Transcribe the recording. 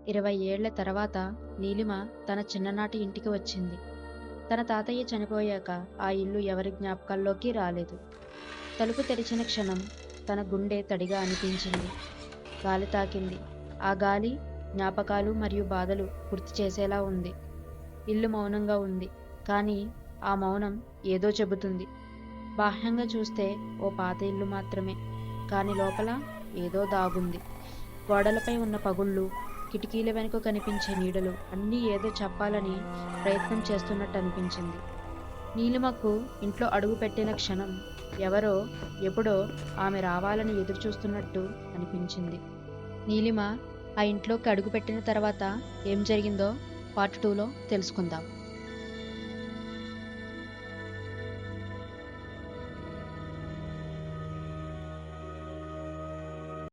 20 ఏళ్ల తర్వాత నీలిమ తన చిన్ననాటి ఇంటికి వచ్చింది. తన తాతయ్య చనిపోయాక ఆ ఇల్లు ఎవరి జ్ఞాపకాల్లోకి రాలేదు. తలుపు తెరిచిన క్షణం తన గుండె తడిగా అనిపించింది. గాలి తాకింది. ఆ గాలి జ్ఞాపకాలు మరియు బాధలు గుర్తు చేసేలా ఉంది. ఇల్లు మౌనంగా ఉంది. కానీ ఆ మౌనం ఏదో చెబుతుంది. బాహ్యంగా చూస్తే ఓ పాత ఇల్లు మాత్రమే. కానీ లోపల ఏదో దాగుంది. గోడలపై ఉన్న పగుళ్ళు, కిటికీల వెనుక కనిపించే నీడలు అన్నీ ఏదో చెప్పాలని ప్రయత్నం చేస్తున్నట్టు అనిపించింది. నీలిమకు ఇంట్లో అడుగుపెట్టిన క్షణం ఎవరో ఎప్పుడో ఆమె రావాలని ఎదురుచూస్తున్నట్టు అనిపించింది. నీలిమ ఆ ఇంట్లోకి అడుగుపెట్టిన తర్వాత ఏం జరిగిందో పార్ట్ 2లో తెలుసుకుందాం.